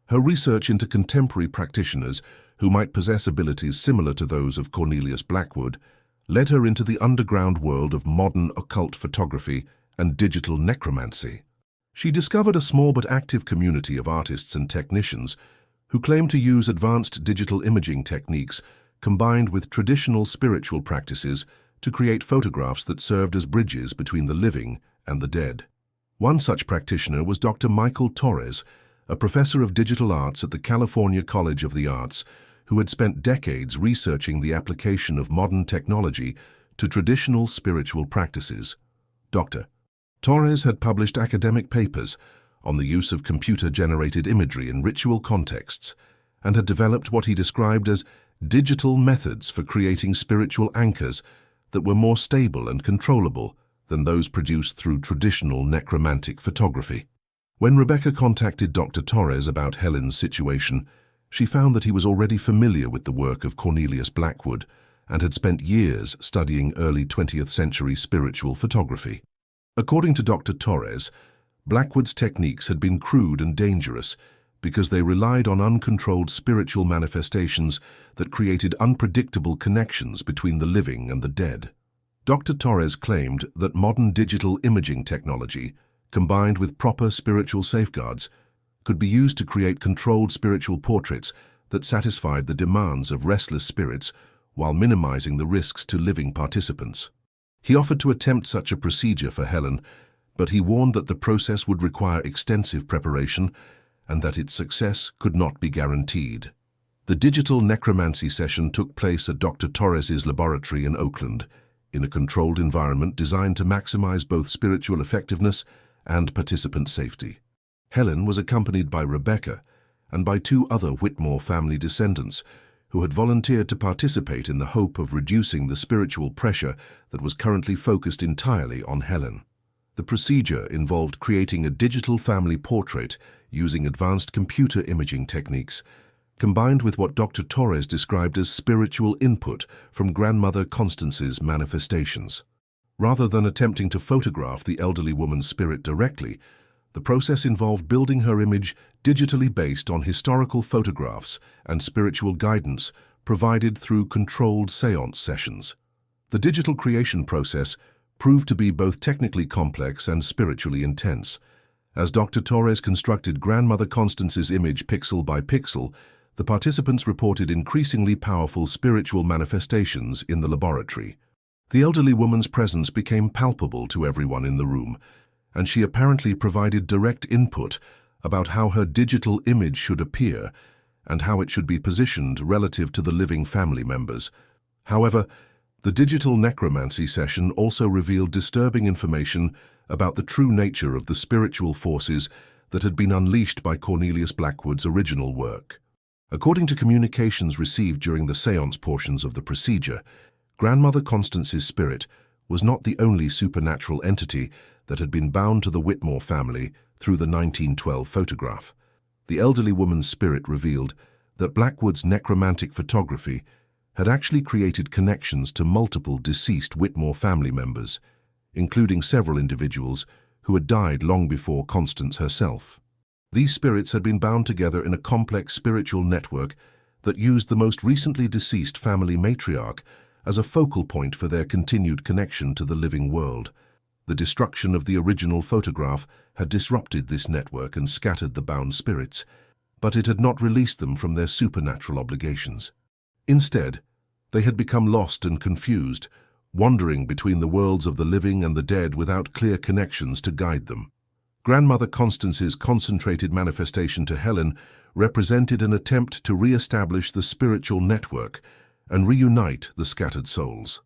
Her research into contemporary practitioners who might possess abilities similar to those of Cornelius Blackwood led her into the underground world of modern occult photography and digital necromancy. She discovered a small but active community of artists and technicians who claimed to use advanced digital imaging techniques combined with traditional spiritual practices to create photographs that served as bridges between the living and the dead. One such practitioner was Dr. Michael Torres, a professor of digital arts at the California College of the Arts, who had spent decades researching the application of modern technology to traditional spiritual practices. Dr. Torres had published academic papers on the use of computer-generated imagery in ritual contexts and had developed what he described as digital methods for creating spiritual anchors that were more stable and controllable than those produced through traditional necromantic photography. When Rebecca contacted Dr. Torres about Helen's situation, she found that he was already familiar with the work of Cornelius Blackwood and had spent years studying early 20th century spiritual photography. According to Dr. Torres, Blackwood's techniques had been crude and dangerous because they relied on uncontrolled spiritual manifestations that created unpredictable connections between the living and the dead. Dr. Torres claimed that modern digital imaging technology, combined with proper spiritual safeguards, could be used to create controlled spiritual portraits that satisfied the demands of restless spirits while minimizing the risks to living participants. He offered to attempt such a procedure for Helen, but he warned that the process would require extensive preparation and that its success could not be guaranteed. The digital necromancy session took place at Dr. Torres's laboratory in Oakland, in a controlled environment designed to maximize both spiritual effectiveness and participant safety. Helen was accompanied by Rebecca and by two other Whitmore family descendants who had volunteered to participate in the hope of reducing the spiritual pressure that was currently focused entirely on Helen. The procedure involved creating a digital family portrait using advanced computer imaging techniques, combined with what Dr. Torres described as spiritual input from grandmother Constance's manifestations. Rather than attempting to photograph the elderly woman's spirit directly, the process involved building her image digitally based on historical photographs and spiritual guidance provided through controlled séance sessions. The digital creation process proved to be both technically complex and spiritually intense. As Dr. Torres constructed grandmother Constance's image pixel by pixel, the participants reported increasingly powerful spiritual manifestations in the laboratory. The elderly woman's presence became palpable to everyone in the room, and she apparently provided direct input about how her digital image should appear and how it should be positioned relative to the living family members. However, the digital necromancy session also revealed disturbing information about the true nature of the spiritual forces that had been unleashed by Cornelius Blackwood's original work. According to communications received during the séance portions of the procedure, Grandmother Constance's spirit was not the only supernatural entity that had been bound to the Whitmore family through the 1912 photograph. The elderly woman's spirit revealed that Blackwood's necromantic photography had actually created connections to multiple deceased Whitmore family members, including several individuals who had died long before Constance herself. These spirits had been bound together in a complex spiritual network that used the most recently deceased family matriarch as a focal point for their continued connection to the living world. The destruction of the original photograph had disrupted this network and scattered the bound spirits, but it had not released them from their supernatural obligations. Instead, they had become lost and confused, wandering between the worlds of the living and the dead without clear connections to guide them. Grandmother Constance's concentrated manifestation to Helen represented an attempt to re-establish the spiritual network and reunite the scattered souls.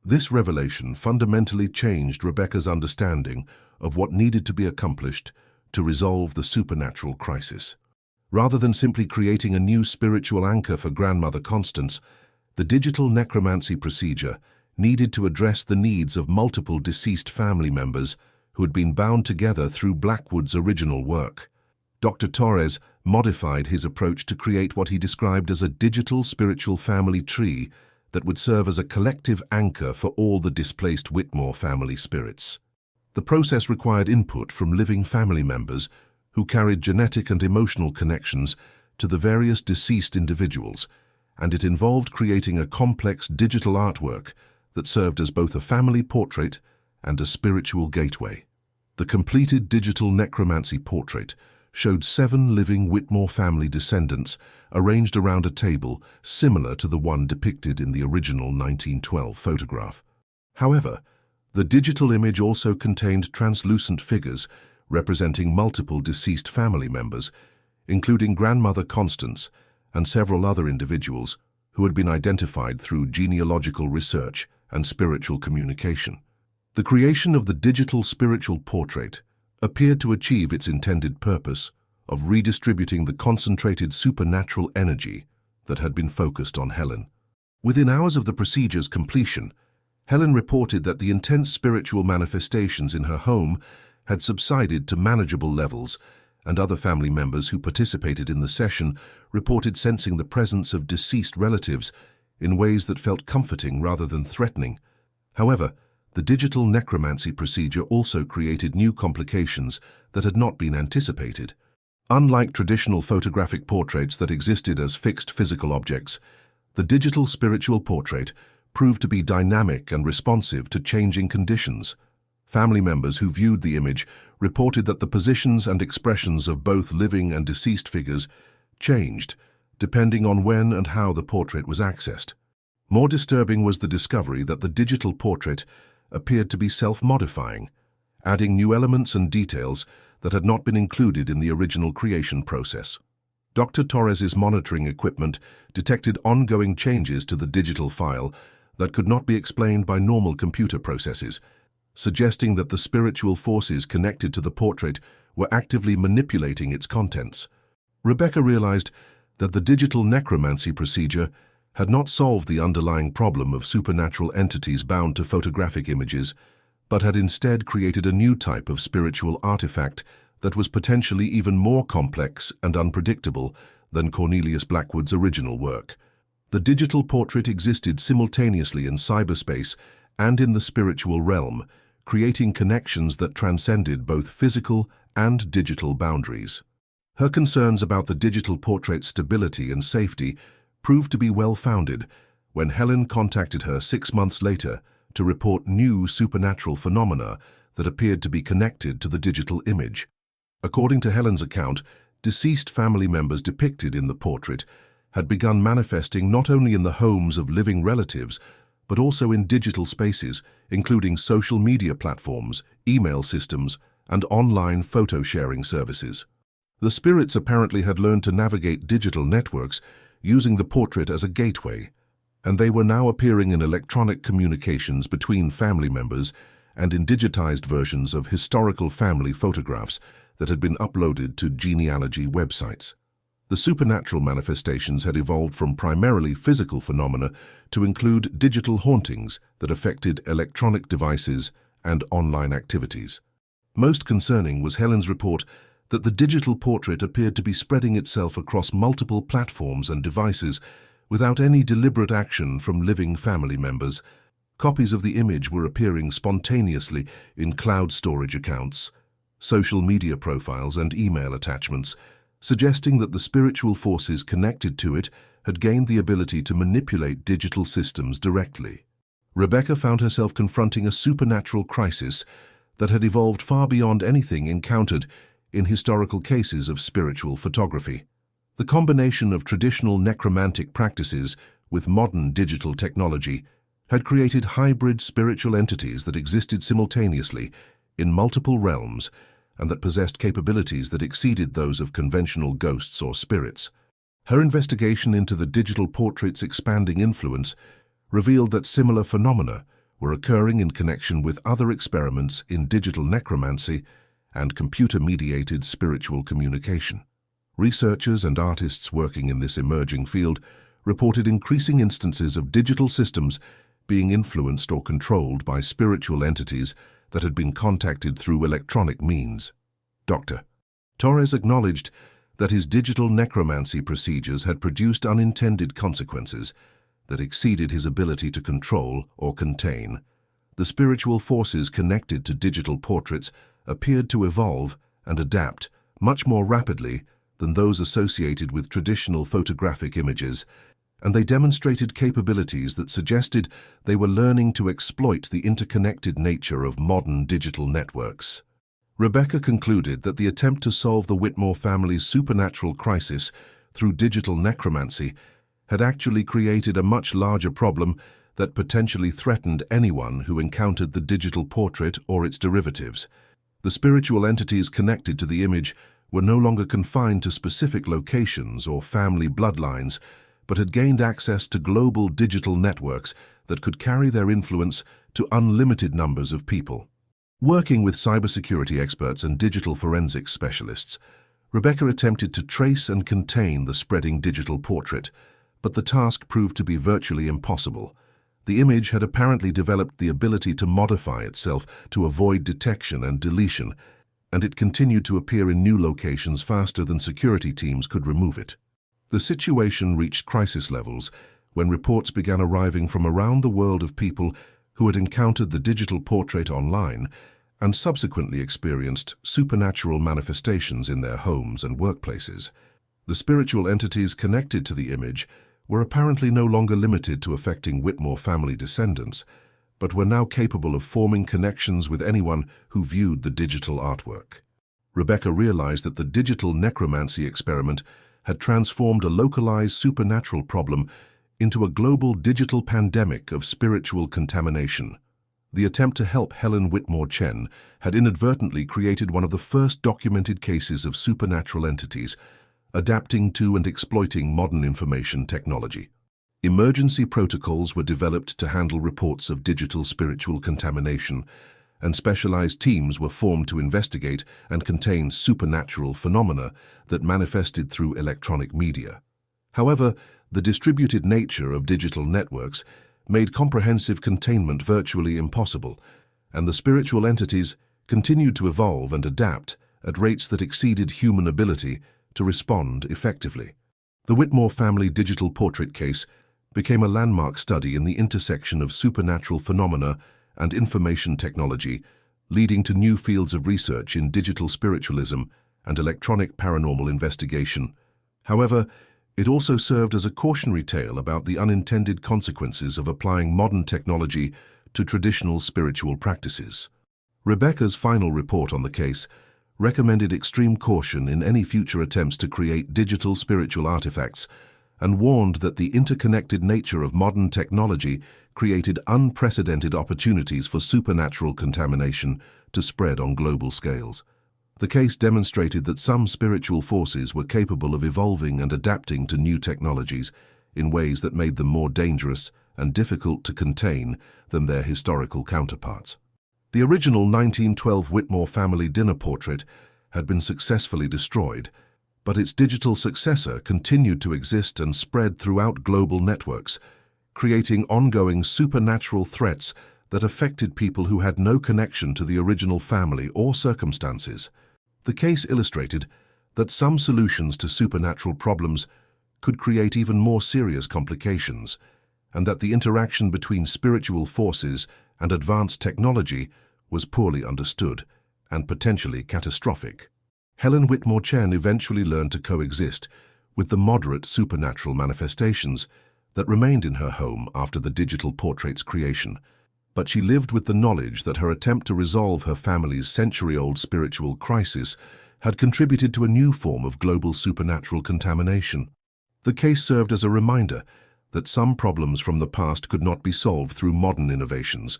This revelation fundamentally changed Rebecca's understanding of what needed to be accomplished to resolve the supernatural crisis. Rather than simply creating a new spiritual anchor for Grandmother Constance, the digital necromancy procedure needed to address the needs of multiple deceased family members who had been bound together through Blackwood's original work. Dr. Torres modified his approach to create what he described as a digital spiritual family tree that would serve as a collective anchor for all the displaced Whitmore family spirits. The process required input from living family members who carried genetic and emotional connections to the various deceased individuals, and it involved creating a complex digital artwork that served as both a family portrait and a spiritual gateway. The completed digital necromancy portrait showed 7 living Whitmore family descendants arranged around a table similar to the one depicted in the original 1912 photograph. However, the digital image also contained translucent figures representing multiple deceased family members, including Grandmother Constance and several other individuals who had been identified through genealogical research and spiritual communication. The creation of the digital spiritual portrait appeared to achieve its intended purpose of redistributing the concentrated supernatural energy that had been focused on Helen. Within hours of the procedure's completion, Helen reported that the intense spiritual manifestations in her home had subsided to manageable levels, and other family members who participated in the session reported sensing the presence of deceased relatives in ways that felt comforting rather than threatening. However, the digital necromancy procedure also created new complications that had not been anticipated. Unlike traditional photographic portraits that existed as fixed physical objects, the digital spiritual portrait proved to be dynamic and responsive to changing conditions. Family members who viewed the image reported that the positions and expressions of both living and deceased figures changed, depending on when and how the portrait was accessed. More disturbing was the discovery that the digital portrait appeared to be self-modifying, adding new elements and details that had not been included in the original creation process. Dr. Torres's monitoring equipment detected ongoing changes to the digital file that could not be explained by normal computer processes, suggesting that the spiritual forces connected to the portrait were actively manipulating its contents. Rebecca realized that the digital necromancy procedure had not solved the underlying problem of supernatural entities bound to photographic images, but had instead created a new type of spiritual artifact that was potentially even more complex and unpredictable than Cornelius Blackwood's original work. The digital portrait existed simultaneously in cyberspace and in the spiritual realm, creating connections that transcended both physical and digital boundaries. Her concerns about the digital portrait's stability and safety proved to be well-founded when Helen contacted her 6 months later to report new supernatural phenomena that appeared to be connected to the digital image. According to Helen's account, deceased family members depicted in the portrait had begun manifesting not only in the homes of living relatives, but also in digital spaces, including social media platforms, email systems, and online photo-sharing services. The spirits apparently had learned to navigate digital networks using the portrait as a gateway, and they were now appearing in electronic communications between family members and in digitized versions of historical family photographs that had been uploaded to genealogy websites. The supernatural manifestations had evolved from primarily physical phenomena to include digital hauntings that affected electronic devices and online activities. Most concerning was Helen's report that the digital portrait appeared to be spreading itself across multiple platforms and devices without any deliberate action from living family members. Copies of the image were appearing spontaneously in cloud storage accounts, social media profiles, and email attachments, suggesting that the spiritual forces connected to it had gained the ability to manipulate digital systems directly. Rebecca found herself confronting a supernatural crisis that had evolved far beyond anything encountered in historical cases of spiritual photography. The combination of traditional necromantic practices with modern digital technology had created hybrid spiritual entities that existed simultaneously in multiple realms and that possessed capabilities that exceeded those of conventional ghosts or spirits. Her investigation into the digital portrait's expanding influence revealed that similar phenomena were occurring in connection with other experiments in digital necromancy and computer-mediated spiritual communication. Researchers and artists working in this emerging field reported increasing instances of digital systems being influenced or controlled by spiritual entities that had been contacted through electronic means. Dr. Torres acknowledged that his digital necromancy procedures had produced unintended consequences, that exceeded his ability to control or contain. The spiritual forces connected to digital portraits appeared to evolve and adapt much more rapidly than those associated with traditional photographic images, and they demonstrated capabilities that suggested they were learning to exploit the interconnected nature of modern digital networks. Rebecca concluded that the attempt to solve the Whitmore family's supernatural crisis through digital necromancy had actually created a much larger problem that potentially threatened anyone who encountered the digital portrait or its derivatives. The spiritual entities connected to the image were no longer confined to specific locations or family bloodlines, but had gained access to global digital networks that could carry their influence to unlimited numbers of people. Working with cybersecurity experts and digital forensics specialists, Rebecca attempted to trace and contain the spreading digital portrait, but the task proved to be virtually impossible. The image had apparently developed the ability to modify itself to avoid detection and deletion, and it continued to appear in new locations faster than security teams could remove it. The situation reached crisis levels when reports began arriving from around the world of people who had encountered the digital portrait online and subsequently experienced supernatural manifestations in their homes and workplaces. The spiritual entities connected to the image were apparently no longer limited to affecting Whitmore family descendants, but were now capable of forming connections with anyone who viewed the digital artwork. Rebecca realized that the digital necromancy experiment had transformed a localized supernatural problem into a global digital pandemic of spiritual contamination. The attempt to help Helen Whitmore Chen had inadvertently created one of the first documented cases of supernatural entities adapting to and exploiting modern information technology. Emergency protocols were developed to handle reports of digital spiritual contamination, and specialized teams were formed to investigate and contain supernatural phenomena that manifested through electronic media. However, the distributed nature of digital networks made comprehensive containment virtually impossible, and the spiritual entities continued to evolve and adapt at rates that exceeded human ability to respond effectively. The Whitmore family digital portrait case became a landmark study in the intersection of supernatural phenomena and information technology, leading to new fields of research in digital spiritualism and electronic paranormal investigation. However, it also served as a cautionary tale about the unintended consequences of applying modern technology to traditional spiritual practices. Rebecca's final report on the case recommended extreme caution in any future attempts to create digital spiritual artifacts and warned that the interconnected nature of modern technology created unprecedented opportunities for supernatural contamination to spread on global scales. The case demonstrated that some spiritual forces were capable of evolving and adapting to new technologies in ways that made them more dangerous and difficult to contain than their historical counterparts. The original 1912 Whitmore family dinner portrait had been successfully destroyed, but its digital successor continued to exist and spread throughout global networks, creating ongoing supernatural threats that affected people who had no connection to the original family or circumstances. The case illustrated that some solutions to supernatural problems could create even more serious complications, and that the interaction between spiritual forces and advanced technology was poorly understood and potentially catastrophic. Helen Whitmore Chen eventually learned to coexist with the moderate supernatural manifestations that remained in her home after the digital portrait's creation, but she lived with the knowledge that her attempt to resolve her family's century-old spiritual crisis had contributed to a new form of global supernatural contamination. The case served as a reminder that some problems from the past could not be solved through modern innovations,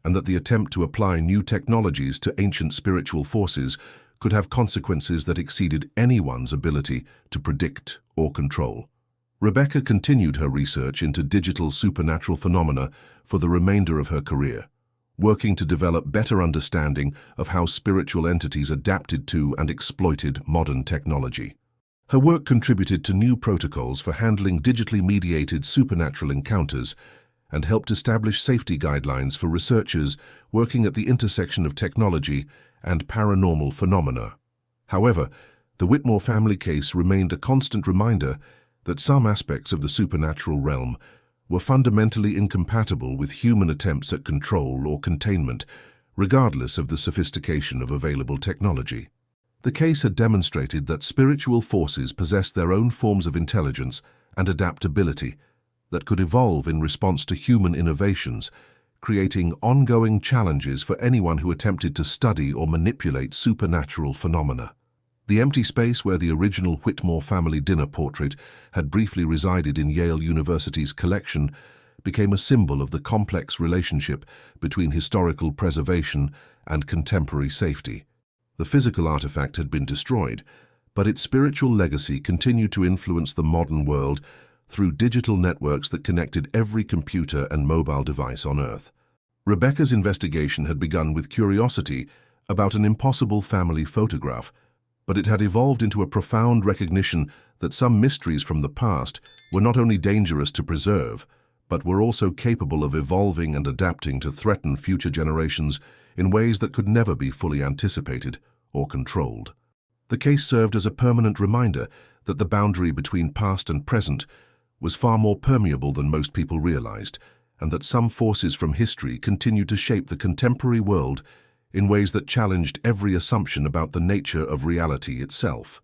and that the attempt to apply new technologies to ancient spiritual forces could have consequences that exceeded anyone's ability to predict or control. Rebecca continued her research into digital supernatural phenomena for the remainder of her career, working to develop better understanding of how spiritual entities adapted to and exploited modern technology. Her work contributed to new protocols for handling digitally mediated supernatural encounters and helped establish safety guidelines for researchers working at the intersection of technology and paranormal phenomena. However, the Whitmore family case remained a constant reminder that some aspects of the supernatural realm were fundamentally incompatible with human attempts at control or containment, regardless of the sophistication of available technology. The case had demonstrated that spiritual forces possessed their own forms of intelligence and adaptability that could evolve in response to human innovations, creating ongoing challenges for anyone who attempted to study or manipulate supernatural phenomena. The empty space where the original Whitmore family dinner portrait had briefly resided in Yale University's collection became a symbol of the complex relationship between historical preservation and contemporary safety. The physical artifact had been destroyed, but its spiritual legacy continued to influence the modern world through digital networks that connected every computer and mobile device on Earth. Rebecca's investigation had begun with curiosity about an impossible family photograph, but it had evolved into a profound recognition that some mysteries from the past were not only dangerous to preserve, but were also capable of evolving and adapting to threaten future generations in ways that could never be fully anticipated or controlled. The case served as a permanent reminder that the boundary between past and present was far more permeable than most people realized, and that some forces from history continued to shape the contemporary world in ways that challenged every assumption about the nature of reality itself.